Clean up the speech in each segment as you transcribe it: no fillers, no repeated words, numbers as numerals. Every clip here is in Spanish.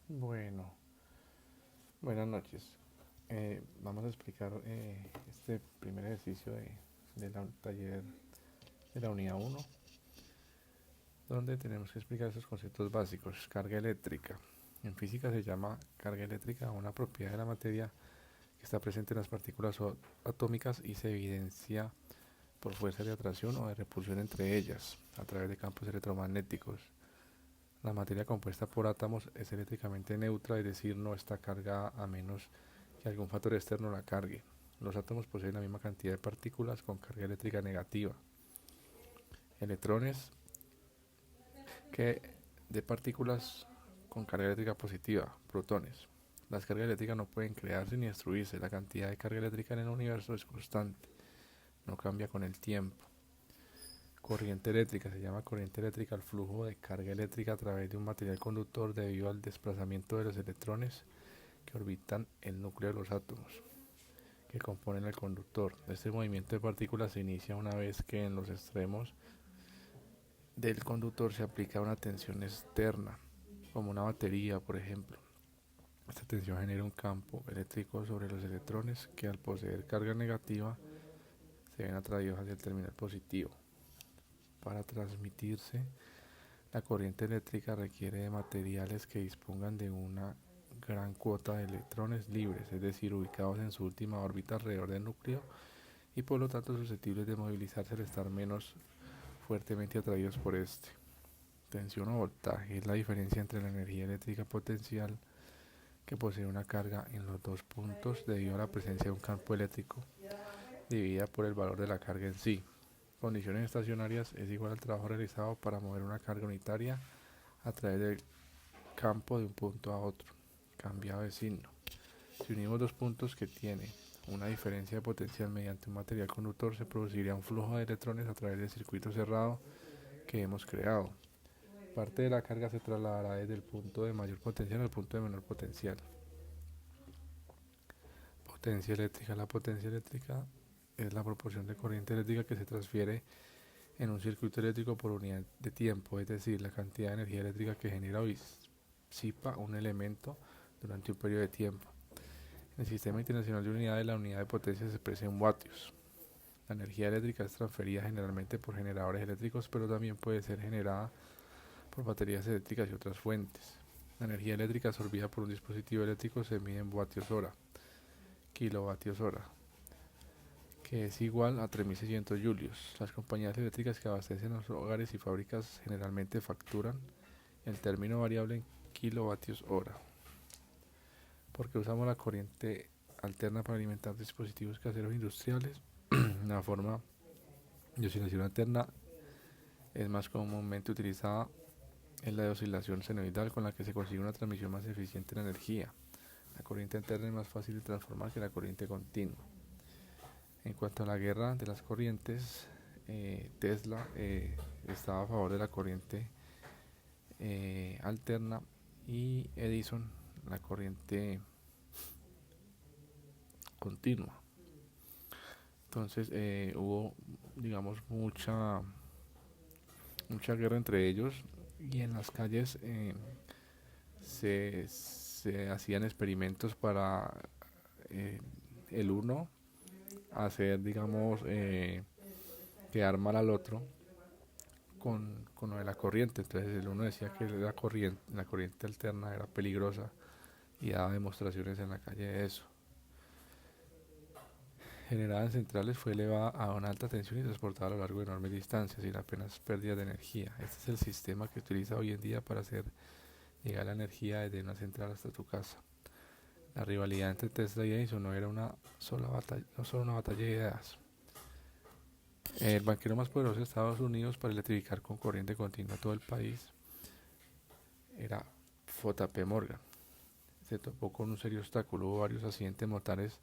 Bueno, buenas noches. Vamos a explicar este primer ejercicio de la taller de la unidad uno, donde tenemos que explicar esos conceptos básicos. Carga eléctrica. En física se llama carga eléctrica a una propiedad de la materia que está presente en las partículas atómicas y se evidencia por fuerza de atracción o de repulsión entre ellas a través de campos electromagnéticos. La materia compuesta por átomos es eléctricamente neutra, es decir, no está cargada a menos que algún factor externo la cargue. Los átomos poseen la misma cantidad de partículas con carga eléctrica negativa, electrones, que de partículas con carga eléctrica positiva, protones. Las cargas eléctricas no pueden crearse ni destruirse. La cantidad de carga eléctrica en el universo es constante, no cambia con el tiempo. Corriente eléctrica. Se llama corriente eléctrica al flujo de carga eléctrica a través de un material conductor debido al desplazamiento de los electrones que orbitan el núcleo de los átomos que componen el conductor. Este movimiento de partículas se inicia una vez que en los extremos del conductor se aplica una tensión externa, como una batería, por ejemplo. Esta tensión genera un campo eléctrico sobre los electrones que al poseer carga negativa se ven atraídos hacia el terminal positivo. Para transmitirse, la corriente eléctrica requiere de materiales que dispongan de una gran cuota de electrones libres, es decir, ubicados en su última órbita alrededor del núcleo y por lo tanto susceptibles de movilizarse al estar menos fuertemente atraídos por este. Tensión o voltaje es la diferencia entre la energía eléctrica potencial que posee una carga en los dos puntos debido a la presencia de un campo eléctrico dividida por el valor de la carga en sí. Condiciones estacionarias es igual al trabajo realizado para mover una carga unitaria a través del campo de un punto a otro, cambiado de signo. Si unimos dos puntos que tienen una diferencia de potencial mediante un material conductor, se produciría un flujo de electrones a través del circuito cerrado que hemos creado. Parte de la carga se trasladará desde el punto de mayor potencial al punto de menor potencial. Potencia eléctrica. La potencia eléctrica es la proporción de corriente eléctrica que se transfiere en un circuito eléctrico por unidad de tiempo, es decir, la cantidad de energía eléctrica que genera o disipa un elemento durante un periodo de tiempo. En el Sistema Internacional de Unidades, la unidad de potencia se expresa en vatios. La energía eléctrica es transferida generalmente por generadores eléctricos, pero también puede ser generada por baterías eléctricas y otras fuentes. La energía eléctrica absorbida por un dispositivo eléctrico se mide en vatios hora, kilovatios hora, que es igual a 3600 julios. Las compañías eléctricas que abastecen los hogares y fábricas generalmente facturan el término variable en kilovatios hora. Porque usamos la corriente alterna para alimentar dispositivos caseros industriales. La forma de oscilación alterna es más comúnmente utilizada en la de oscilación senoidal, con la que se consigue una transmisión más eficiente de la energía. La corriente alterna es más fácil de transformar que la corriente continua. En cuanto a la guerra de las corrientes, Tesla estaba a favor de la corriente alterna y Edison la corriente continua. Entonces hubo, digamos, mucha guerra entre ellos y en las calles se hacían experimentos para eh, el uno hacer, digamos, quedar mal al otro con lo de la corriente. Entonces el uno decía que la corriente alterna era peligrosa y daba demostraciones en la calle de eso. Generada en centrales, fue elevada a una alta tensión y transportada a lo largo de enormes distancias sin apenas pérdida de energía. Este es el sistema que utiliza hoy en día para hacer llegar la energía desde una central hasta tu casa. La rivalidad entre Tesla y Edison no era no solo una batalla de ideas. El banquero más poderoso de Estados Unidos para electrificar con corriente continua todo el país era J.P. Morgan. Se topó con un serio obstáculo. Hubo varios accidentes mortales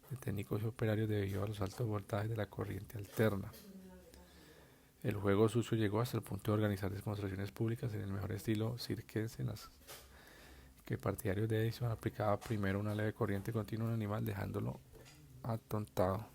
de técnicos y operarios debido a los altos voltajes de la corriente alterna. El juego sucio llegó hasta el punto de organizar demostraciones públicas en el mejor estilo circense, en las que partidarios de Edison aplicaba primero una leve corriente continua a un animal dejándolo atontado.